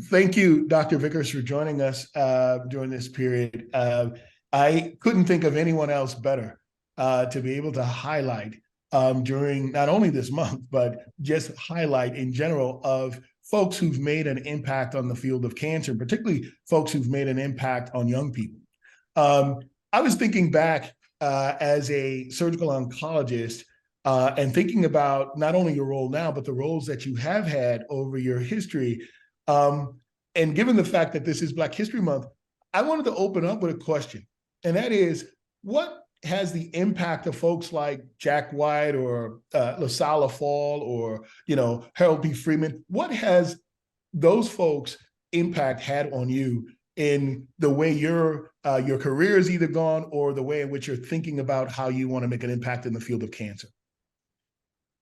Thank you, Dr. Vickers, for joining us during this period. I couldn't think of anyone else better to be able to highlight during not only this month, but just highlight in general of folks who've made an impact on the field of cancer, particularly folks who've made an impact on young people. Um, I was thinking back as a surgical oncologist and thinking about not only your role now, but the roles that you have had over your history. Um, and given the fact that this is Black History Month, I wanted to open up with a question, and that is, what has the impact of folks like Jack White or LaSalle Fall or Harold P. Freeman? What has those folks' impact had on you in the way your career is either gone or the way in which you're thinking about how you want to make an impact in the field of cancer?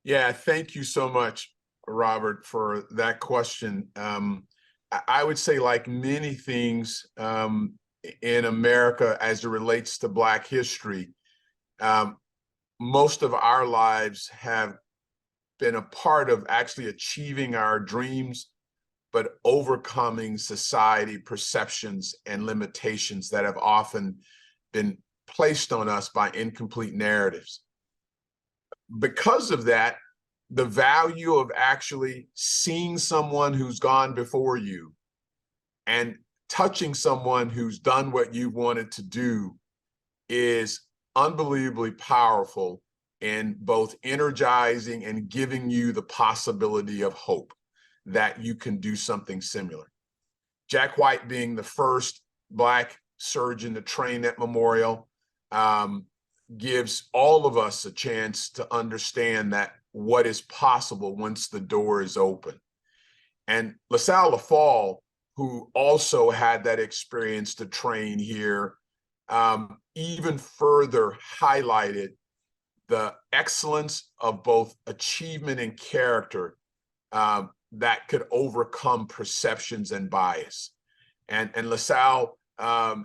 Yeah, thank you so much, Robert, for that question. I would say, like many things in America as it relates to Black history, um, most of our lives have been a part of actually achieving our dreams, but overcoming society perceptions and limitations that have often been placed on us by incomplete narratives. Because of that, the value of actually seeing someone who's gone before you and touching someone who's done what you wanted to do is unbelievably powerful in both energizing and giving you the possibility of hope that you can do something similar. Jack White being the first Black surgeon to train at Memorial gives all of us a chance to understand that what is possible once the door is open. And LaSalle Fall, who also had that experience to train here, even further highlighted the excellence of both achievement and character that could overcome perceptions and bias. And LaSalle,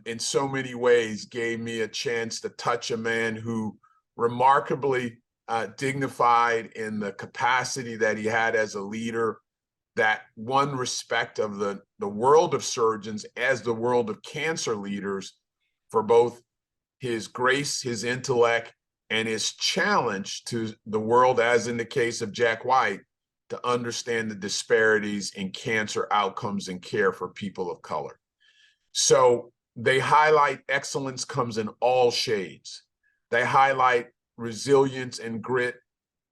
in so many ways, gave me a chance to touch a man who remarkably dignified in the capacity that he had as a leader, that won respect of the world of surgeons as the world of cancer leaders for both his grace, his intellect, and his challenge to the world, as in the case of Jack White, to understand the disparities in cancer outcomes and care for people of color. So they highlight excellence comes in all shades. They highlight resilience and grit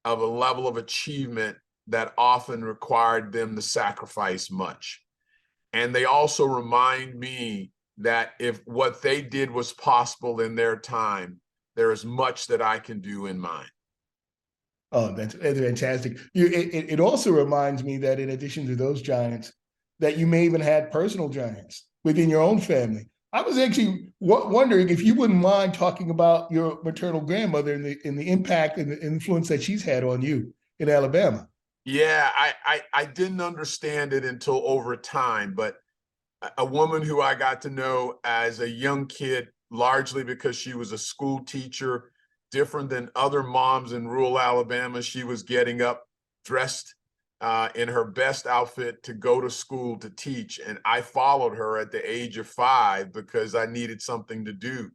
of a level of achievement that often required them to sacrifice much. And they also remind me that if what they did was possible in their time, there is much that I can do in mine. Oh, that's fantastic. It also reminds me that in addition to those giants, that you may even had personal giants within your own family. I was actually wondering if you wouldn't mind talking about your maternal grandmother and the impact and the influence that she's had on you in Alabama. Yeah, I didn't understand it until over time, but a woman who I got to know as a young kid, largely because she was a school teacher, different than other moms in rural Alabama. She was getting up dressed in her best outfit to go to school to teach. And I followed her at the age of 5 because I needed something to do.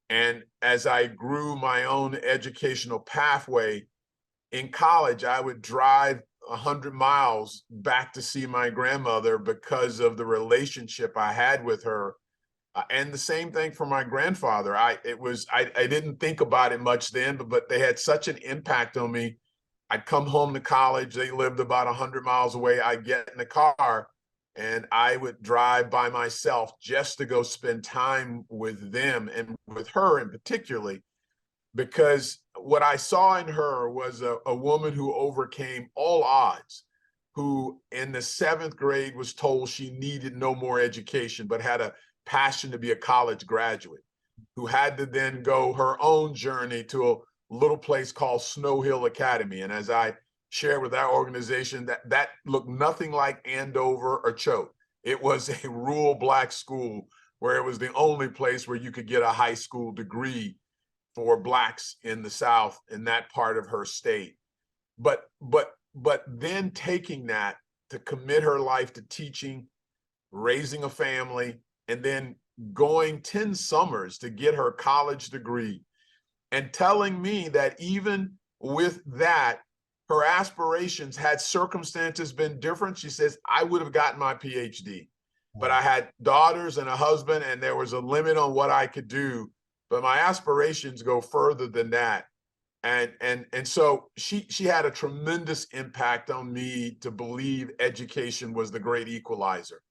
And as I grew my own educational pathway in college, I would drive 100 miles back to see my grandmother because of the relationship I had with her. And the same thing for my grandfather. I didn't think about it much then, but they had such an impact on me. I'd come home to college. They lived about 100 miles away. I'd get in the car and I would drive by myself just to go spend time with them and with her in particularly, because what I saw in her was a woman who overcame all odds, who in the 7th grade was told she needed no more education, but had a passion to be a college graduate, who had to then go her own journey to a little place called Snow Hill Academy. And as I shared with our organization, that looked nothing like Andover or Choate. It was a rural Black school where it was the only place where you could get a high school degree for Blacks in the South in that part of her state. But then taking that to commit her life to teaching raising a family, and then going 10 summers to get her college degree, and telling me that even with that, her aspirations, had circumstances been different, she says, I would have gotten my PhD. But I had daughters and a husband, and there was a limit on what I could do. But my aspirations go further than that. And so she had a tremendous impact on me to believe education was the great equalizer,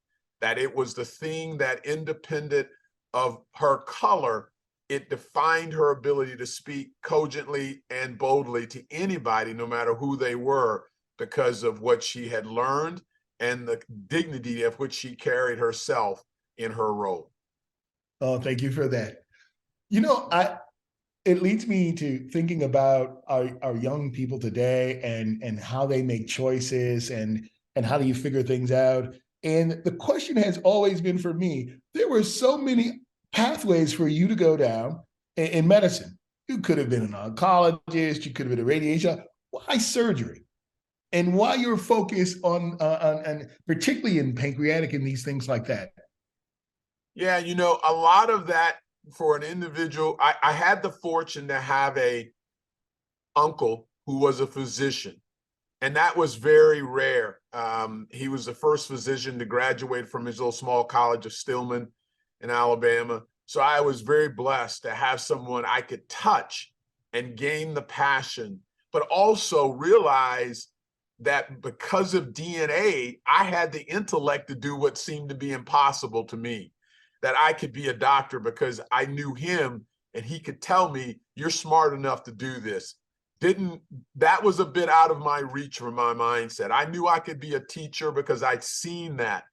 that it was the thing that, independent of her color, it defined her ability to speak cogently and boldly to anybody, no matter who they were, because of what she had learned and the dignity of which she carried herself in her role. Oh, thank you for that. It leads me to thinking about our young people today, and how they make choices, and how do you figure things out. And the question has always been, for me, there were so many pathways for you to go down in medicine. You could have been an oncologist, you could have been a radiation. Why surgery? And why your focus on particularly in pancreatic and these things like that? Yeah, a lot of that, for an individual, I had the fortune to have a uncle who was a physician, and that was very rare. He was the first physician to graduate from his little small college of Stillman in Alabama. So I was very blessed to have someone I could touch and gain the passion, but also realize that because of DNA, I had the intellect to do what seemed to be impossible to me, that I could be a doctor because I knew him and he could tell me, you're smart enough to do this. That was a bit out of my reach from my mindset. I knew I could be a teacher because I'd seen that.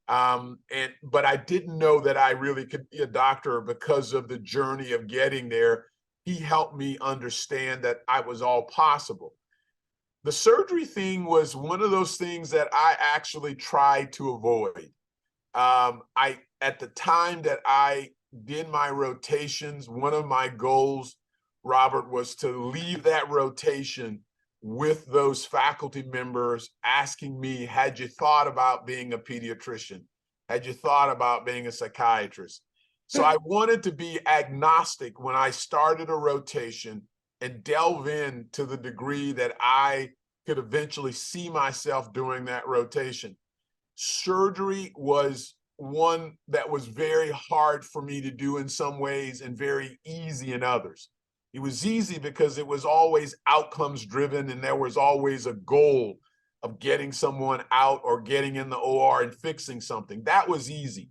But I didn't know that I really could be a doctor because of the journey of getting there. He helped me understand that I was all possible. The surgery thing was one of those things that I actually tried to avoid. At the time that I did my rotations, one of my goals, Robert, was to leave that rotation with those faculty members asking me, had you thought about being a pediatrician? Had you thought about being a psychiatrist? So I wanted to be agnostic when I started a rotation and delve in to the degree that I could eventually see myself doing that rotation. Surgery was one that was very hard for me to do in some ways and very easy in others. It was easy because it was always outcomes driven, and there was always a goal of getting someone out or getting in the OR and fixing something. That was easy.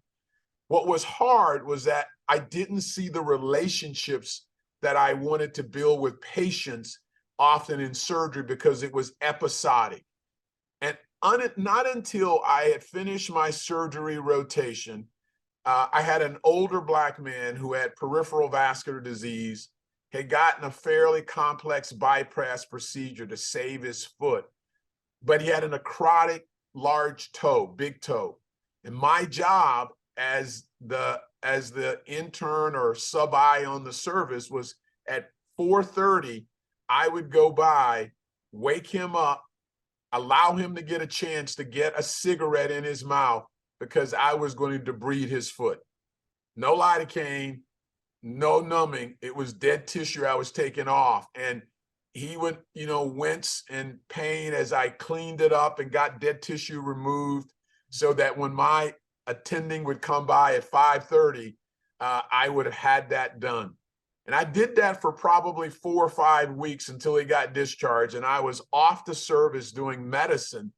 What was hard was that I didn't see the relationships that I wanted to build with patients often in surgery because it was episodic. And not until I had finished my surgery rotation, I had an older Black man who had peripheral vascular disease, had gotten a fairly complex bypass procedure to save his foot, but he had a necrotic large toe, big toe. And my job as the intern or sub-I on the service was at 4:30, I would go by, wake him up, allow him to get a chance to get a cigarette in his mouth because I was going to debride his foot. No lidocaine, no numbing. It was dead tissue I was taking off. And he would, wince in pain as I cleaned it up and got dead tissue removed, so that when my attending would come by at 5:30, I would have had that done. And I did that for probably 4 or 5 weeks until he got discharged. And I was off the service doing medicine.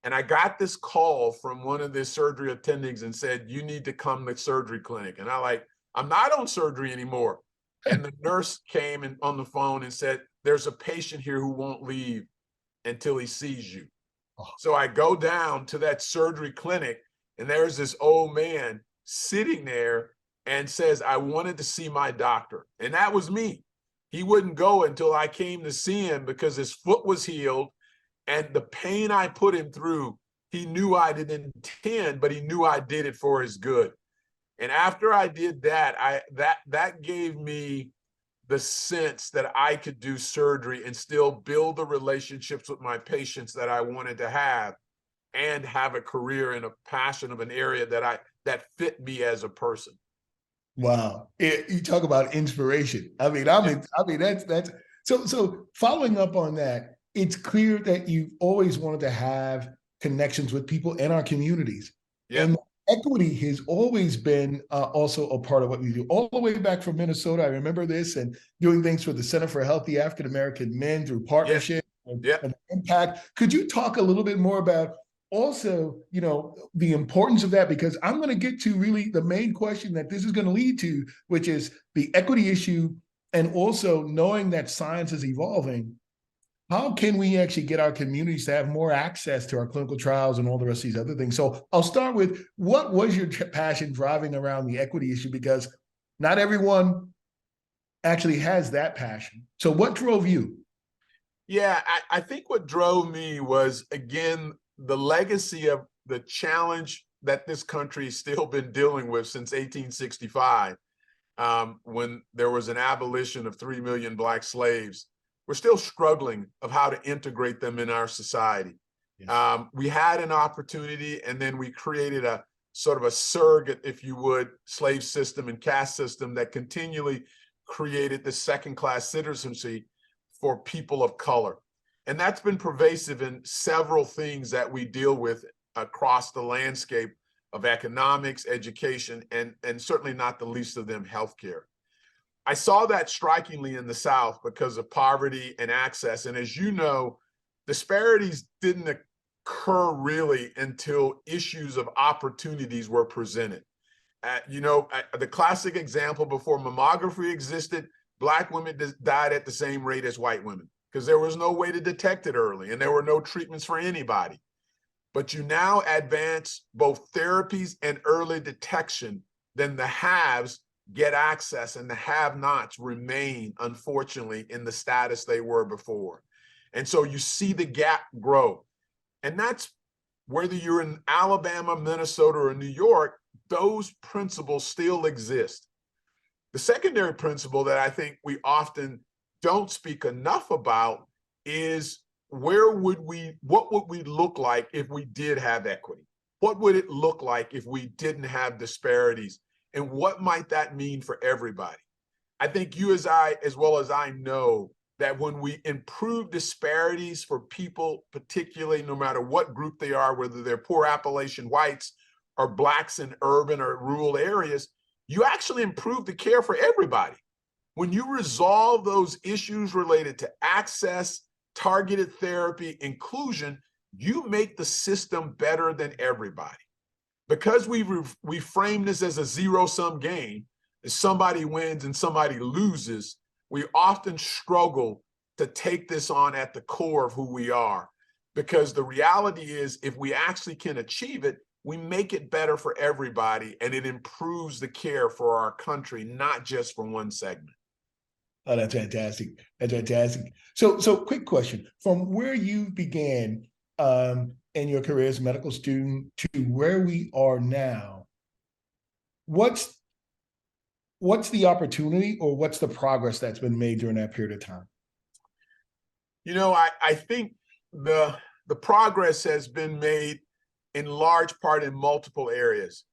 And I got this call from one of the surgery attendings and said, you need to come to surgery clinic. And I'm not on surgery anymore. And the nurse came in on the phone and said, there's a patient here who won't leave until he sees you. So I go down to that surgery clinic, and there's this old man sitting there and says, I wanted to see my doctor. And that was me. He wouldn't go until I came to see him because his foot was healed, and the pain I put him through, he knew I didn't intend, but he knew I did it for his good. And after I did that, that gave me the sense that I could do surgery and still build the relationships with my patients that I wanted to have. and have a career and a passion of an area that fit me as a person. Wow. You talk about inspiration. That's so following up on that, it's clear that you've always wanted to have connections with people in our communities. Yeah. And equity has always been also a part of what we do. All the way back from Minnesota, I remember this, and doing things for the Center for Healthy African American Men through partnership Yeah. and impact. Could you talk a little bit more about also, the importance of that? Because I'm going to get to really the main question that this is going to lead to, which is the equity issue, and also knowing that science is evolving. How can we actually get our communities to have more access to our clinical trials and all the rest of these other things? So I'll start with, what was your passion driving around the equity issue? Because not everyone actually has that passion. So what drove you? Yeah, I think what drove me was, again, the legacy of the challenge that this country has still been dealing with since 1865, when there was an abolition of 3 million Black slaves. We're still struggling of how to integrate them in our society. Yes. We had an opportunity, and then we created a sort of a surrogate, if you would, slave system and caste system that continually created the second-class citizenry for people of color. And that's been pervasive in several things that we deal with across the landscape of economics, education, and certainly not the least of them, healthcare. I saw that strikingly in the South because of poverty and access. And as you know, disparities didn't occur really until issues of opportunities were presented. The classic example, before mammography existed, Black women died at the same rate as white women because there was no way to detect it early and there were no treatments for anybody. But you now advance both therapies and early detection, then the haves get access and the have-nots remain, unfortunately, in the status they were before. And so you see the gap grow. And that's whether you're in Alabama, Minnesota, or New York, those principles still exist. The secondary principle that I think we often don't speak enough about is what would we look like if we did have equity? What would it look like if we didn't have disparities? And what might that mean for everybody? I think you as well as I know that when we improve disparities for people, particularly no matter what group they are, whether they're poor Appalachian whites or Blacks in urban or rural areas, you actually improve the care for everybody. When you resolve those issues related to access, targeted therapy, inclusion, you make the system better than everybody. Because we frame this as a zero-sum game, if somebody wins and somebody loses, we often struggle to take this on at the core of who we are. Because the reality is, if we actually can achieve it, we make it better for everybody, and it improves the care for our country, not just for one segment. Oh, that's fantastic. That's fantastic. So quick question. From where you began in your career as a medical student to where we are now, what's the opportunity or what's the progress that's been made during that period of time? I think the progress has been made in large part in multiple areas.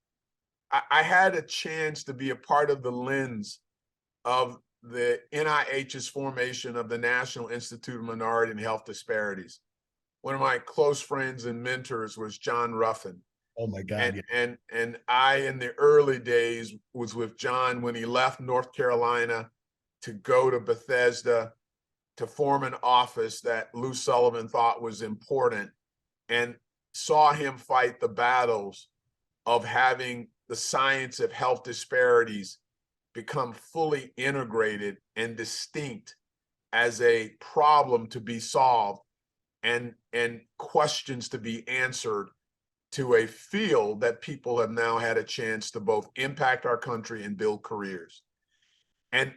I had a chance to be a part of the lens of the NIH's formation of the National Institute of Minority and Health Disparities. One of my close friends and mentors was John Ruffin. Oh my God. And I, in the early days, was with John when he left North Carolina to go to Bethesda to form an office that Lou Sullivan thought was important, and saw him fight the battles of having the science of health disparities become fully integrated and distinct as a problem to be solved and questions to be answered, to a field that people have now had a chance to both impact our country and build careers. And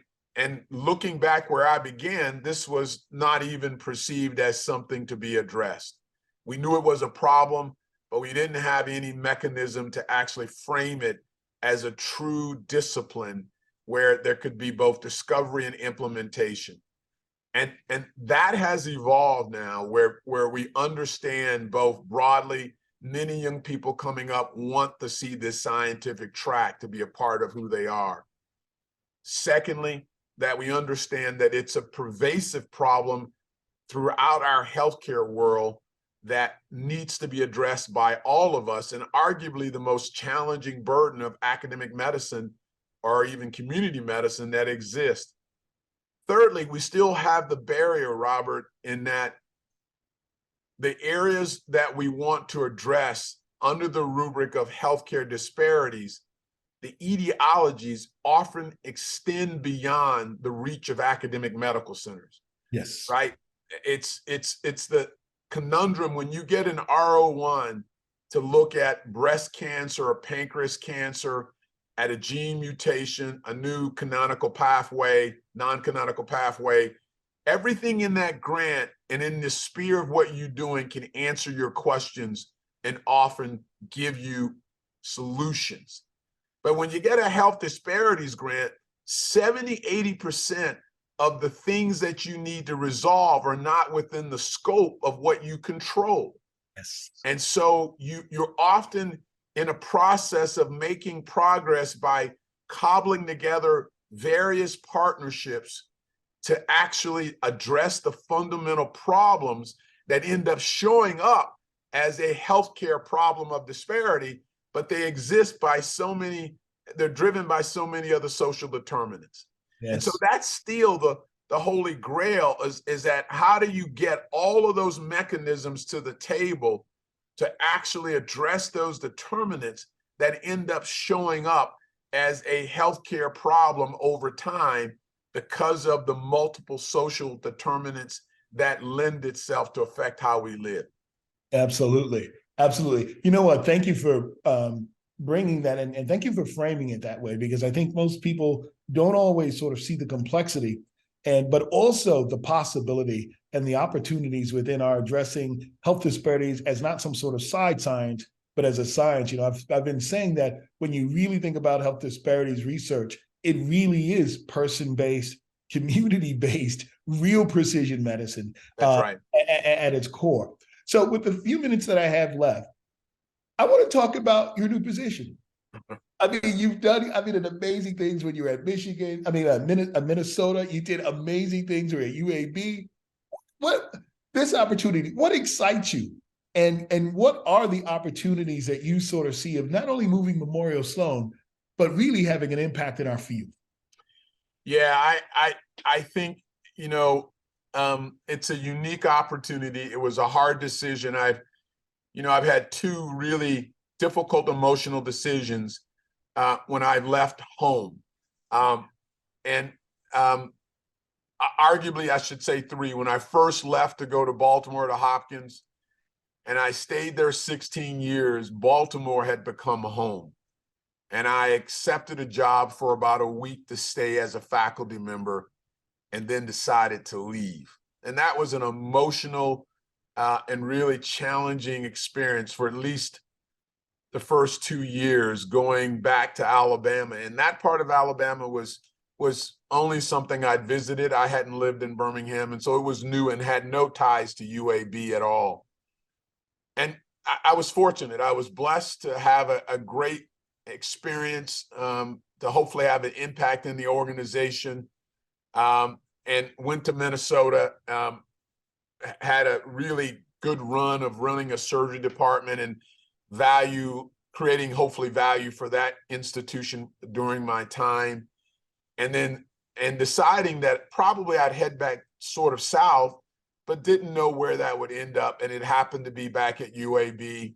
looking back where I began, this was not even perceived as something to be addressed. We knew it was a problem, but we didn't have any mechanism to actually frame it as a true discipline where there could be both discovery and implementation. And that has evolved now, where we understand both broadly many young people coming up want to see this scientific track to be a part of who they are. Secondly, that we understand that it's a pervasive problem throughout our healthcare world that needs to be addressed by all of us, and arguably the most challenging burden of academic medicine or even community medicine that exists. Thirdly, we still have the barrier, Robert, in that the areas that we want to address under the rubric of healthcare disparities, the etiologies often extend beyond the reach of academic medical centers. Yes. Right? It's the conundrum when you get an R01 to look at breast cancer or pancreas cancer at a gene mutation, a new canonical pathway, non-canonical pathway. Everything in that grant and in the sphere of what you're doing can answer your questions and often give you solutions. But when you get a health disparities grant, 70–80% of the things that you need to resolve are not within the scope of what you control. Yes. And so you're often in a process of making progress by cobbling together various partnerships to actually address the fundamental problems that end up showing up as a healthcare problem of disparity, but they exist by so many, they're driven by so many other social determinants. Yes. And so that's still the holy grail is that how do you get all of those mechanisms to the table to actually address those determinants that end up showing up as a healthcare problem over time because of the multiple social determinants that lend itself to affect how we live. Absolutely. Absolutely. You know what? Thank you for bringing that in, and thank you for framing it that way, because I think most people don't always sort of see the complexity but also the possibility and the opportunities within our addressing health disparities as not some sort of side science, but as a science. You know, I've been saying that when you really think about health disparities research, it really is person-based, community-based, real precision medicine. That's right. At its core. So with the few minutes that I have left, I want to talk about your new position. I mean, you've done, amazing things when you were at Michigan. Minnesota. You did amazing things when you were at UAB. What this opportunity? What excites you, and what are the opportunities that you sort of see of not only moving Memorial Sloan, but really having an impact in our field? Yeah, I think it's a unique opportunity. It was a hard decision. I've had two really difficult emotional decisions when I left home. And arguably, I should say three. When I first left to go to Baltimore to Hopkins, and I stayed there 16 years, Baltimore had become home. And I accepted a job for about a week to stay as a faculty member and then decided to leave. And that was an emotional and really challenging experience for at least the first 2 years, going back to Alabama. And that part of Alabama was only something I'd visited. I hadn't lived in Birmingham, and so it was new and had no ties to UAB at all. And I was fortunate. I was blessed to have a great experience, to hopefully have an impact in the organization, and went to Minnesota, had a really good run of running a surgery department and creating hopefully value for that institution during my time. And deciding that probably I'd head back sort of south, but didn't know where that would end up. And it happened to be back at UAB,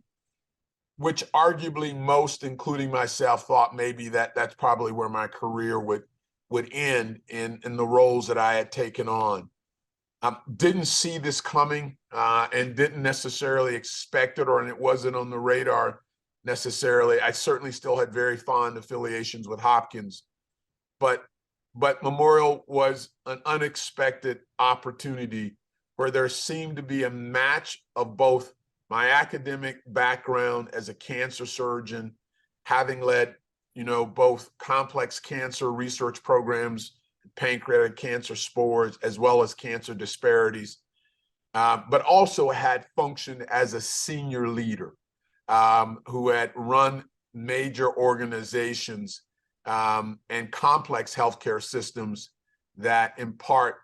which arguably most, including myself, thought maybe that's probably where my career would end in the roles that I had taken on. Didn't see this coming and didn't necessarily expect it, or it wasn't on the radar necessarily. I certainly still had very fond affiliations with Hopkins, but Memorial was an unexpected opportunity where there seemed to be a match of both my academic background as a cancer surgeon, having led, both complex cancer research programs, pancreatic cancer spores, as well as cancer disparities, but also had functioned as a senior leader. who had run major organizations and complex healthcare systems that in part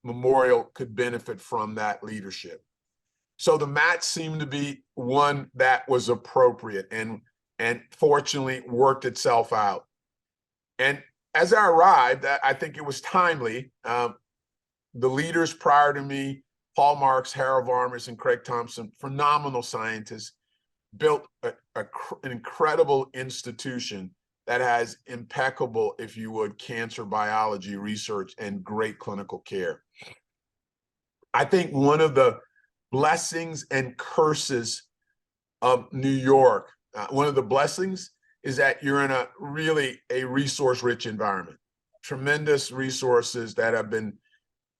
Memorial could benefit from that leadership. So the match seemed to be one that was appropriate and fortunately worked itself out. And as I arrived, I think it was timely. The leaders prior to me, Paul Marks, Harold Varmus, and Craig Thompson, phenomenal scientists, built an incredible institution that has impeccable, if you would, cancer biology research and great clinical care. I think one of the blessings and curses of New York, one of the blessings is that you're in a really a resource-rich environment, tremendous resources that have been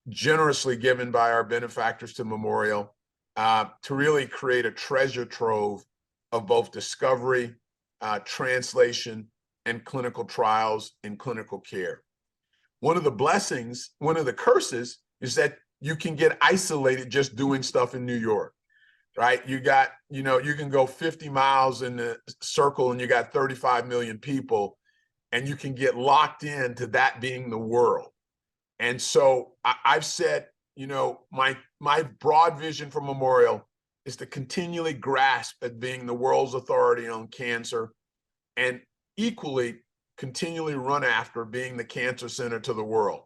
generously given by our benefactors to Memorial to really create a treasure trove of both discovery, translation, and clinical trials and clinical care. One of the blessings, one of the curses is that you can get isolated just doing stuff in New York, right? You got, you can go 50 miles in the circle and you got 35 million people and you can get locked into that being the world. And so I've said, my broad vision for Memorial is to continually grasp at being the world's authority on cancer and equally continually run after being the cancer center to the world.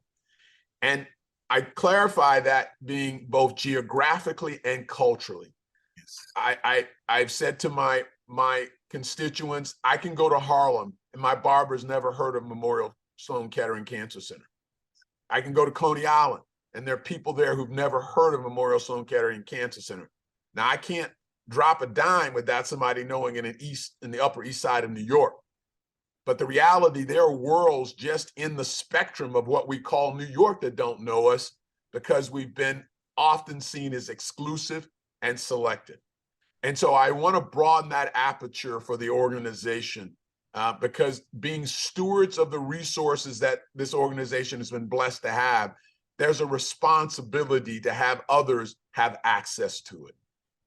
And I clarify that being both geographically and culturally. Yes. I've said to my constituents, I can go to Harlem and my barber's never heard of Memorial Sloan Kettering Cancer Center. I can go to Coney Island and there are people there who've never heard of Memorial Sloan Kettering Cancer Center. Now I can't drop a dime without somebody knowing in the Upper East Side of New York. But the reality, there are worlds just in the spectrum of what we call New York that don't know us because we've been often seen as exclusive and selective. And so I want to broaden that aperture for the organization because being stewards of the resources that this organization has been blessed to have, there's a responsibility to have others have access to it.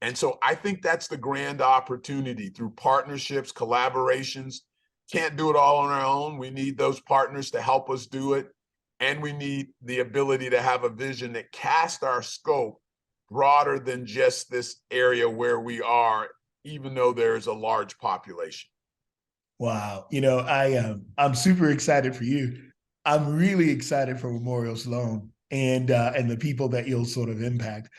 And so I think that's the grand opportunity through partnerships, collaborations. Can't do it all on our own. We need those partners to help us do it. And we need the ability to have a vision that casts our scope broader than just this area where we are, even though there's a large population. Wow. I'm super excited for you. I'm really excited for Memorial Sloan and the people that you'll sort of impact.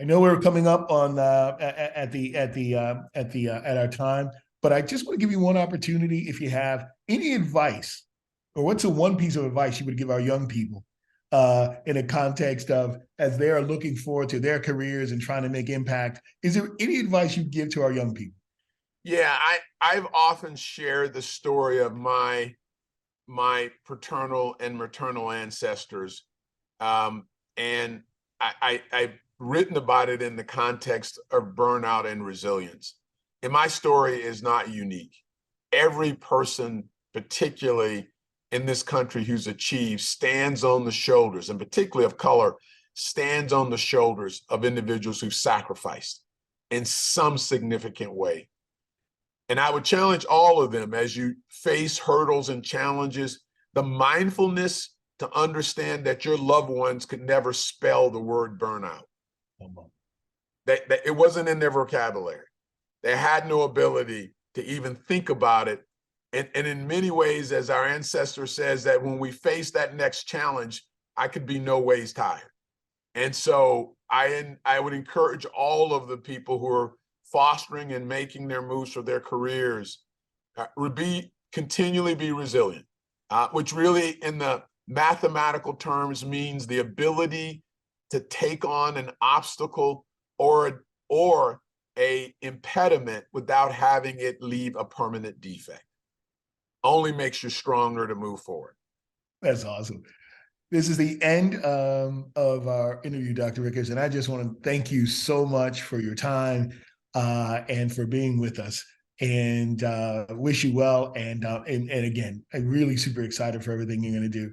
I know we're coming up on at our time, but I just want to give you one opportunity. If you have any advice, or what's the one piece of advice you would give our young people in a context of as they are looking forward to their careers and trying to make impact? Is there any advice you'd give to our young people? Yeah, I've often shared the story of my paternal and maternal ancestors, and I've written about it in the context of burnout and resilience. And my story is not unique. Every person, particularly in this country who's achieved, stands on the shoulders, and particularly of color, stands on the shoulders of individuals who've sacrificed in some significant way. And I would challenge all of them as you face hurdles and challenges, the mindfulness to understand that your loved ones could never spell the word burnout. That it wasn't in their vocabulary. They had no ability to even think about it. And in many ways, as our ancestor says, that when we face that next challenge, I could be no ways tired. And so I would encourage all of the people who are fostering and making their moves for their careers, continually be resilient, which really in the mathematical terms means the ability to take on an obstacle or a impediment without having it leave a permanent defect. Only makes you stronger to move forward. That's awesome. This is the end of our interview, Dr. Vickers, and I just want to thank you so much for your time and for being with us, and wish you well. And again, I'm really super excited for everything you're going to do.